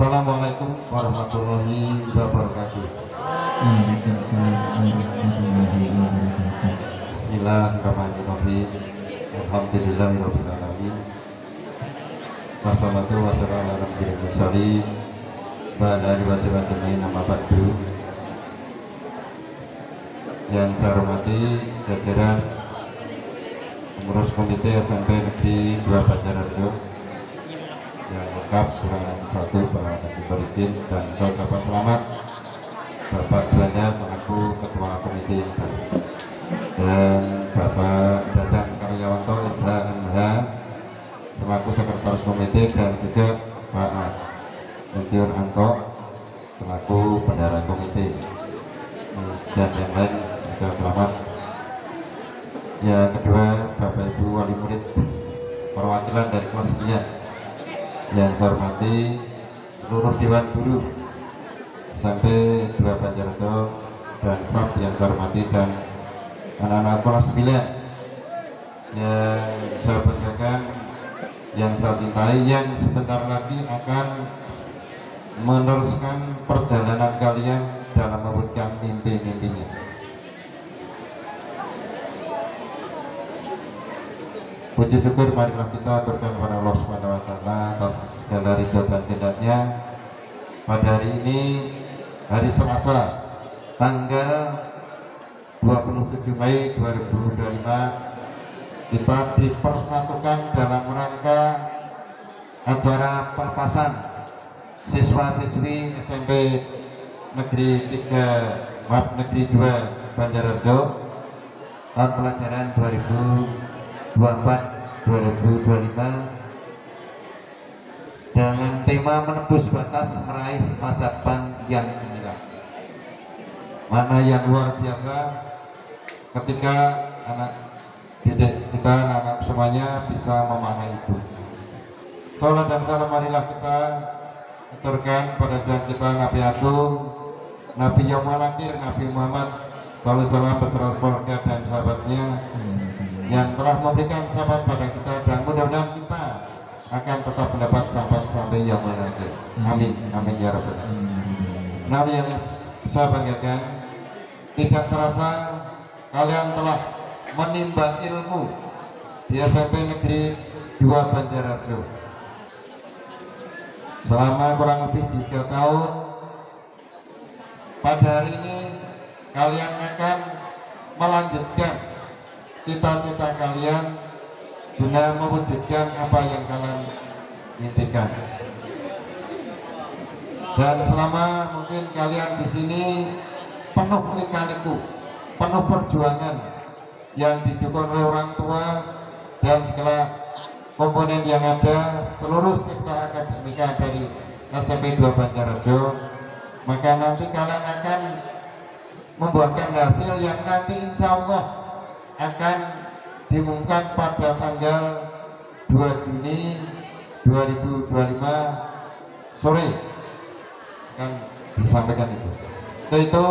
Assalamualaikum warahmatullahi wabarakatuh. Waalaikumsalam warahmatullahi wabarakatuh. Bismillahirrahmanirrahim. Alhamdulillahirabbil alamin. Wassalatu wassalamu ala nabiyil mursalin wa ala alihi washabihi amma ba'du. Yang saya hormati jajaran pengurus komite SMP Negeri 2 Banjarnegara yang lengkap kurang satu Pak Nabi Baridin dan saya ucapkan selamat Bapak Juanda selaku Ketua Komite yang baru dan Bapak Dadang Karyawanto SHMH selaku Sekretaris Komite dan juga Pak Insinyur Anto selaku Bendahara Komite dan yang lain juga selamat. Yang kedua Bapak Ibu Wali Murid perwakilan dari kelas sekian yang saya hormati seluruh Dewan Guru sampai 2 Banjarnegara dan staf yang saya hormati dan anak-anak kelas 9 yang saya banggakan, yang saya cintai, yang sebentar lagi akan meneruskan perjalanan kalian dalam mewujudkan mimpi-mimpinya. Puji syukur marilah kita aturkan kepada Allah Subhanahu wa taala atas segala ridho dan kehendaknya. Pada hari ini, hari Selasa, tanggal 27 Mei 2025, kita dipersatukan dalam rangka acara pelepasan siswa-siswi SMP Negeri 3 Negeri 2 Banjarnegara tahun pelajaran 2024-2025 dengan tema menembus batas meraih masa depan yang gemilang. Mana yang luar biasa ketika anak didik kita, anak semuanya bisa memaknai itu. Salam dan salam marilah kita aturkan pada Tuhan kita Nabi Agung, Nabi yang akhir, Nabi Muhammad sallallahu alaihi wasallam beserta keluarga dan sahabatnya yang telah memberikan sahabat pada kita, dan mudah-mudahan kita akan tetap mendapat sahabat sampai yaumul akhir. Amin, amin ya rabbal alamin. Nah, yang saya banggakan, tidak terasa kalian telah menimba ilmu di SMP Negeri 2 Banjarnegara selama kurang lebih 3 tahun. Pada hari ini kalian akan melanjutkan cita-cita kalian guna mewujudkan apa yang kalian impikan. Dan selama mungkin kalian di sini penuh lika-liku, penuh perjuangan yang didukung oleh orang tua dan segala komponen yang ada, seluruh sektor akademika dari SMP 2 Banjarnegara, maka nanti kalian akan membuahkan hasil yang nanti insya Allah akan diumumkan pada tanggal 2 Juni 2025 sore akan disampaikan itu. Itu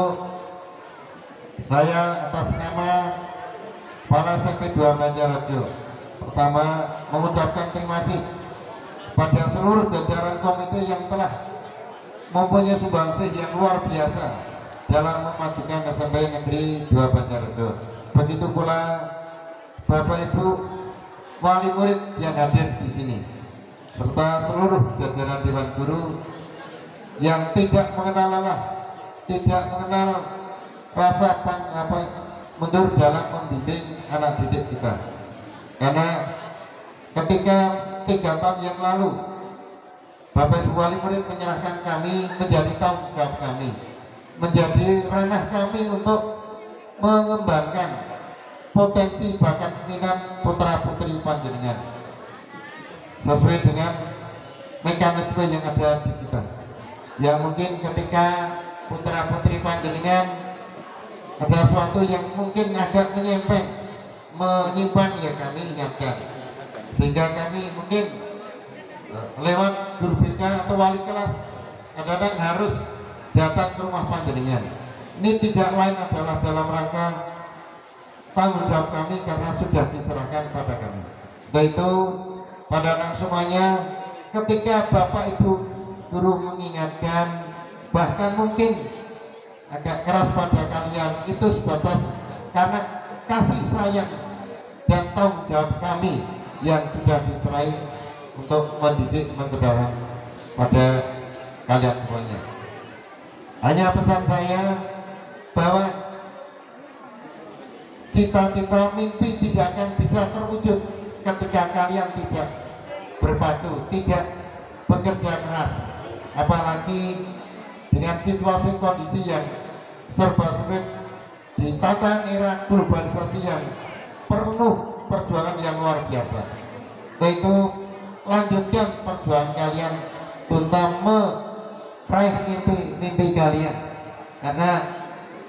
saya atas nama Kepala SMP 2 Banjarnegara pertama mengucapkan terima kasih pada seluruh jajaran komite yang telah mempunyai sumbangsih yang luar biasa dalam memajukan SMP Negeri 2 Banjarnegara. Begitu pula Bapak Ibu wali murid yang hadir di sini serta seluruh jajaran Dewan Guru yang tidak mengenal lelah, tidak mengenal rasa mundur dalam membimbing anak didik kita. Karena ketika 3 tahun yang lalu Bapak Ibu wali murid menyerahkan kami menjadi tanggung jawab kami, menjadi ranah kami untuk mengembangkan potensi bakat minat putra putri panjenengan sesuai dengan mekanisme yang ada di kita. Ya mungkin ketika putra putri panjenengan ada sesuatu yang mungkin agak menyimpan, ya kami ingatkan, sehingga kami mungkin lewat guru BK atau wali kelas kadang-kadang harus datang ke rumah panjenengan. Ini tidak lain adalah dalam rangka tanggung jawab kami karena sudah diserahkan pada kami. Yaitu pada anak semuanya, ketika Bapak Ibu guru mengingatkan, bahkan mungkin agak keras pada kalian, itu sebatas karena kasih sayang dan tanggung jawab kami yang sudah diserahi untuk mendidik mencetak pada kalian semuanya. Hanya pesan saya bahwa cita-cita mimpi tidak akan bisa terwujud ketika kalian tidak berpacu, tidak bekerja keras, apalagi dengan situasi kondisi yang serba sulit di tatanan era globalisasi yang perlu perjuangan yang luar biasa. Yaitu lanjutkan perjuangan kalian untuk meraih mimpi kalian, karena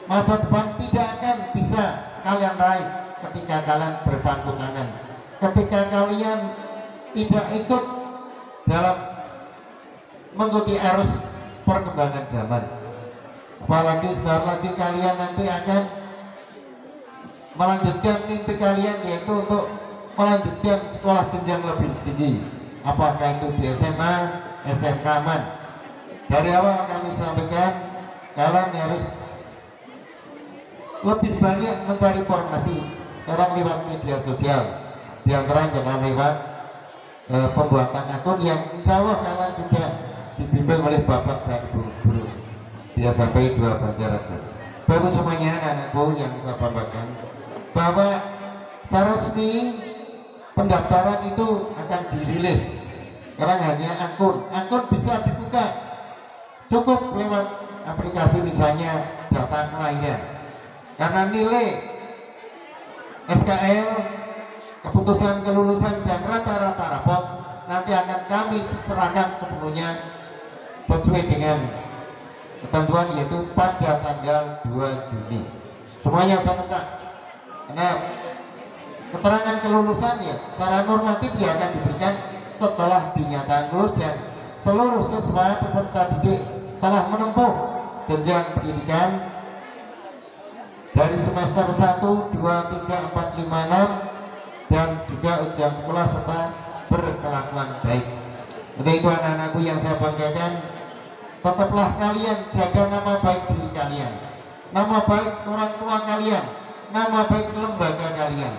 masa depan tidak akan bisa kalian raih ketika kalian berpangku tangan, ketika kalian tidak ikut dalam mengikuti arus perkembangan zaman. Apalagi sebentar lagi kalian nanti akan melanjutkan mimpi kalian, yaitu untuk melanjutkan sekolah jenjang lebih tinggi, apakah itu di SMA, SMK man. Dari awal kami sampaikan, kalian harus lebih banyak mencari informasi sekarang lewat media sosial, di antaranya lewat pembuatan akun yang insya Allah kalian sudah dibimbing oleh bapak dan guru-guru dia sampai 2 Banjarnegara. Bapak semuanya, anak-anakku yang saya banggakan, bahwa secara resmi pendaftaran itu akan dirilis. Sekarang hanya akun bisa dibuka, cukup lewat aplikasi misalnya data kelahiran, karena nilai SKL, keputusan kelulusan dan rata-rata rapot nanti akan kami serahkan sepenuhnya sesuai dengan ketentuan, yaitu pada tanggal 2 Juni semuanya serentak. Karena keterangan kelulusan ya secara normatif ya akan diberikan setelah dinyatakan lulus dan seluruh siswa peserta didik telah menempuh jenjang pendidikan dari semester 1, 2, 3, 4, 5, 6 dan juga ujian sekolah serta berkelakuan baik. Untuk itu anak-anakku yang saya banggakan, tetaplah kalian jaga nama baik diri kalian, nama baik orang tua kalian, nama baik lembaga kalian,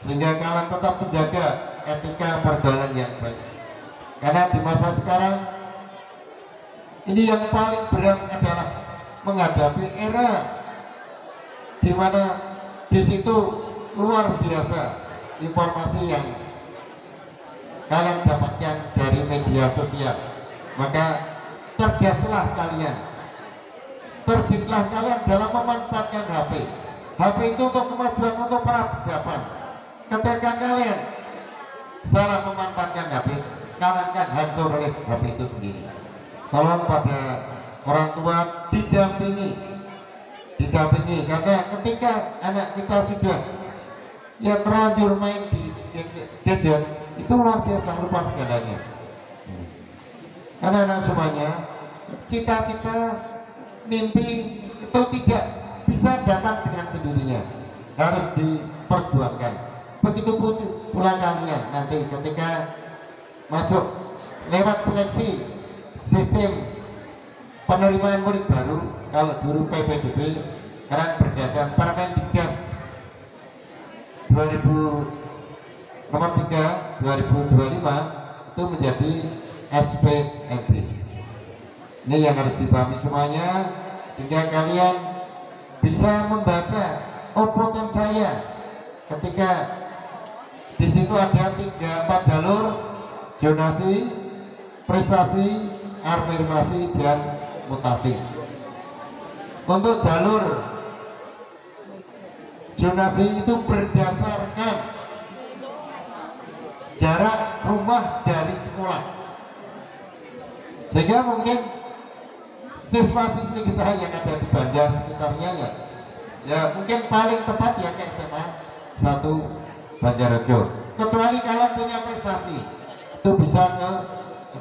sehingga kalian tetap menjaga etika pergaulan yang baik. Karena di masa sekarang ini yang paling berat adalah menghadapi era di mana di situ luar biasa informasi yang kalian dapatkan dari media sosial. Maka cerdaslah kalian, terbitlah kalian dalam memanfaatkan HP. HP itu untuk kemajuan, untuk peradaban. Ketika kalian salah memanfaatkan HP, kalian akan hancur oleh HP itu sendiri. Tolong pada orang tua didampingi, karena ketika anak kita sudah ya terlanjur main di gadget, itu luar biasa, lupa segalanya. Anak-anak semuanya, cita-cita, mimpi itu tidak bisa datang dengan sendirinya, harus diperjuangkan. Begitu pula kalian nanti ketika masuk lewat seleksi sistem penerimaan murid baru, kalau dulu PPDB, sekarang berdasarkan Permendikbud 2000 nomor 3 2025 itu menjadi SPMB. Ini yang harus dipahami semuanya, sehingga kalian bisa membaca output saya ketika di situ ada 3-4 jalur: zonasi, prestasi, afirmasi, dan mutasi. Untuk jalur zonasi itu berdasarkan jarak rumah dari sekolah, sehingga mungkin siswa-siswi kita yang ada di Banjar sekitarnya ya mungkin paling tepat ya ke SMA 1 Banjarnegara. Kecuali kalian punya prestasi, itu bisa ke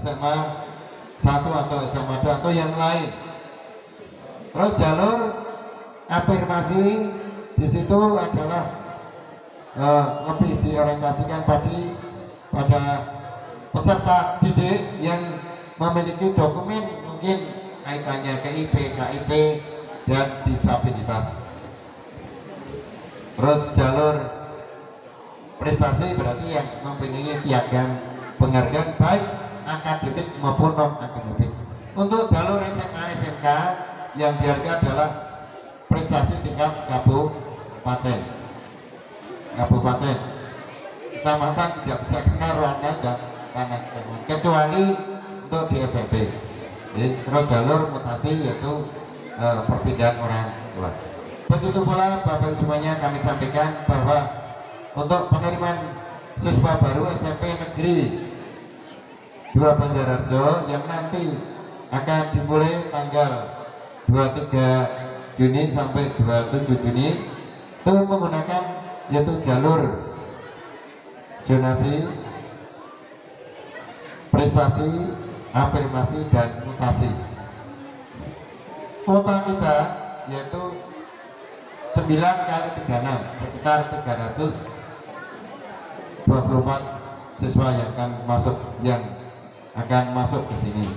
SMA 1 atau SMA 2 atau yang lain. Terus jalur afirmasi di situ adalah lebih diorientasikan pada peserta didik yang memiliki dokumen mungkin kaitannya KIP, KIP dan disabilitas. Terus jalur prestasi berarti yang mempunyai piagam penghargaan baik akademik maupun non akademik. Untuk jalur SMA SMK yang dihargai adalah prestasi tingkat kabupaten. Kecamatan tidak bisa kena ruangan dan tanah kecuali untuk di SMP. Jadi, terus jalur mutasi yaitu perpindahan orang tua. Begitu pula Bapak Ibu semuanya kami sampaikan bahwa untuk penerimaan siswa baru SMP Negeri 2 Banjarharjo yang nanti akan dimulai tanggal 23 Juni sampai 27 Juni itu menggunakan yaitu jalur zonasi, prestasi, afirmasi dan mutasi. Kuota kita yaitu 9 kali 36 sekitar 324 siswa yang akan masuk ke sini.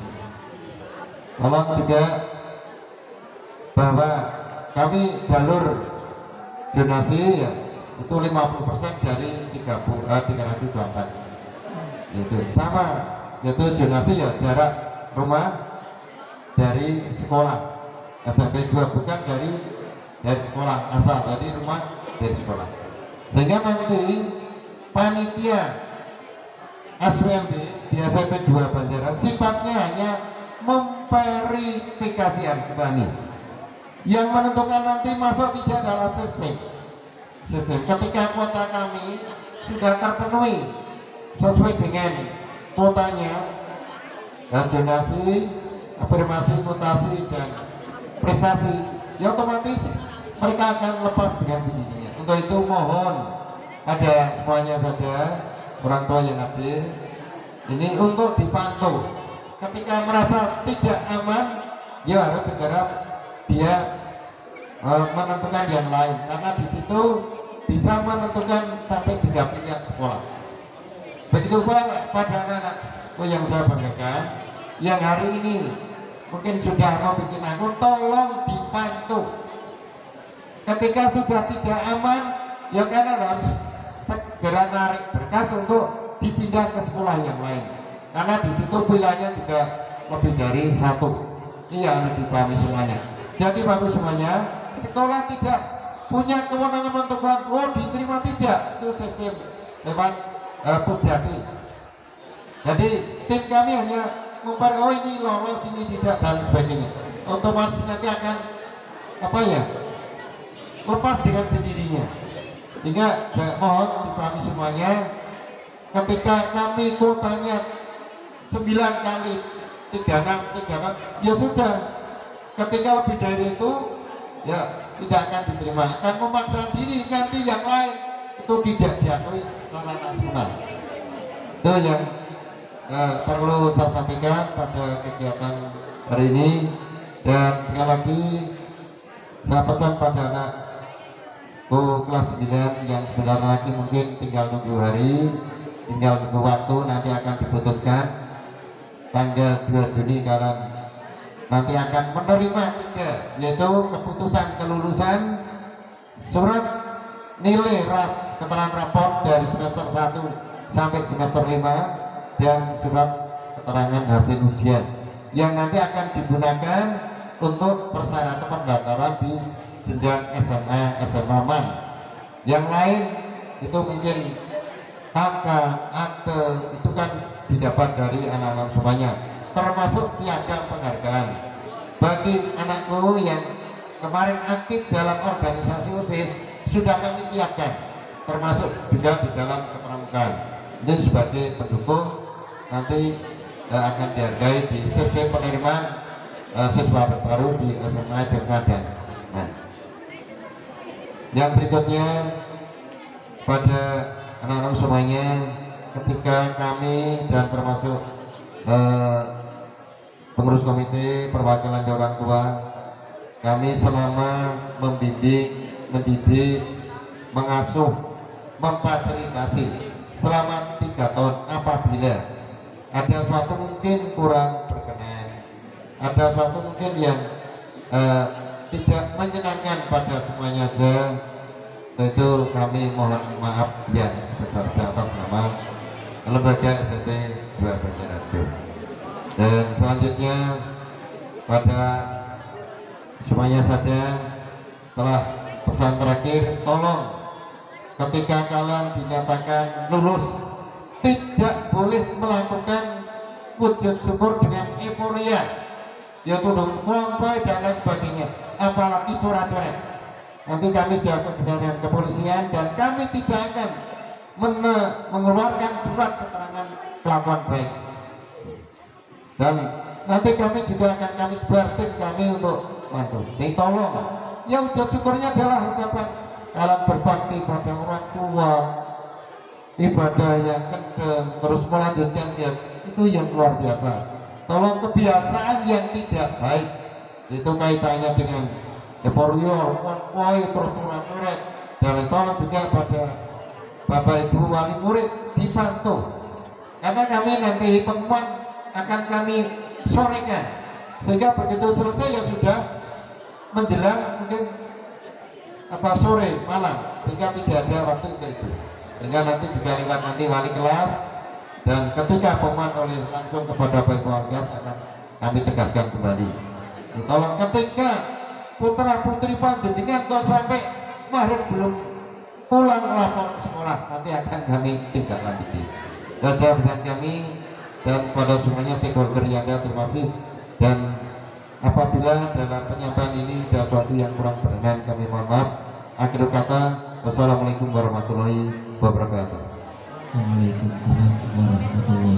Tolong juga bahwa kami jalur zonasi ya, itu 50% dari 324 itu sama, yaitu zonasi ya jarak rumah dari sekolah SMP 2 bukan dari sekolah asal, dari rumah dari sekolah, sehingga nanti panitia SWMB di SMP 2 Banjarharjo sifatnya hanya memverifikasi kami. Yang menentukan nanti masuk tidak adalah sistem. Ketika kuota kami sudah terpenuhi sesuai dengan kuotanya, dan zonasi, afirmasi, mutasi dan prestasi, ya otomatis mereka akan lepas dengan sendirinya. Untuk itu mohon ada semuanya saja orang tua yang hadir ini untuk dipantau. Ketika merasa tidak aman, ya harus segera dia menentukan yang lain, karena di situ bisa menentukan sampai 3 pilihan sekolah. Begitu pula pada anak-anakku yang saya banggakan yang hari ini mungkin sudah mau bikin akun, tolong dipantau. Ketika sudah tidak aman, ya karena harus segera narik berkas untuk dipindah ke sekolah yang lain, karena di situ pilihannya juga lebih dari 1. Ini yang harus dipahami semuanya. Jadi Bapak semuanya, sekolah tidak punya kewenangan menentukan diterima tidak, itu sistem lewat Pusdati. Jadi tim kami hanya ini lolos, ini tidak dan sebagainya. Otomatis nanti akan lepas dengan sendirinya. Sehingga saya mohon dipahami semuanya, ketika kami kuotanya 9 kali 36 ya sudah, ketika lebih dari itu ya tidak akan diterima, akan memaksa diri nanti yang lain itu tidak diakui secara nasional. Itu yang perlu saya sampaikan pada kegiatan hari ini. Dan sekali lagi saya pesan pada anakku kelas 9 yang sebentar lagi mungkin tinggal nunggu hari, tinggal nunggu waktu, nanti akan diputuskan tanggal 2 Juni karena nanti akan menerima 3, yaitu keputusan kelulusan, surat nilai keterangan raport dari semester 1 sampai semester 5, dan surat keterangan hasil ujian yang nanti akan digunakan untuk persyaratan pendaftaran di jenjang SMA, SMA MAN. Yang lain itu mungkin akte itu kan didapat dari anak-anak semuanya, termasuk piagam penghargaan bagi anakku yang kemarin aktif dalam organisasi OSIS sudah kami siapkan, termasuk juga di dalam kepramukaan. Ini sebagai pendukung nanti akan dihargai di sistem penerimaan siswa baru di SMA SMK dan yang berikutnya pada anak-anak semuanya, ketika kami dan termasuk pengurus komite perwakilan dari orang tua, kami selama membimbing, mendidik, mengasuh, memfasilitasi selama 3 tahun, apabila ada suatu mungkin kurang berkenan, ada suatu mungkin yang tidak menyenangkan pada semuanya aja, itu kami mohon maaf yang sebesar atas nama Lembaga SMP 2 Banjarnegara. Dan selanjutnya pada semuanya saja, setelah pesan terakhir, tolong ketika kalian dinyatakan lulus tidak boleh melakukan wujud syukur dengan euforia, yaitu melampaui dan lain sebagainya, apalagi coret-coret. Nanti kami sudah bekerja dengan kepolisian dan kami tidak akan mengeluarkan surat keterangan kelakuan baik, dan nanti kami juga akan kami sebar tim kami untuk bantu. Jadi tolong, yang wujud syukurnya adalah ucapan kalian berbakti pada orang tua, ibadah yang kendeng, terus melanjutkan itu yang luar biasa. Tolong kebiasaan yang tidak baik, itu kaitannya dengan euforia, konvoy, terus surat-surat, dan tolong juga pada Bapak Ibu wali murid dibantu, karena kami nanti pengumuman akan kami sorekan, sehingga begitu selesai ya sudah menjelang mungkin sore malam, sehingga tidak ada waktu itu, sehingga nanti juga lewat nanti wali kelas, dan ketika pengumuman oleh langsung kepada Bapak Ibu wali kelas akan kami tegaskan kembali. Tolong ketika putra putri panjenengan kok sampai maghrib belum pulang lapor ke sekolah, nanti akan kami tindak lanjuti. Jabatan kami dan pada semuanya stakeholder yang ada, terima kasih. Dan apabila dalam penyampaian ini ada sesuatu yang kurang berkenan, kami mohon maaf. Akhir kata, wassalamualaikum warahmatullahi wabarakatuh. Waalaikumsalam warahmatullahi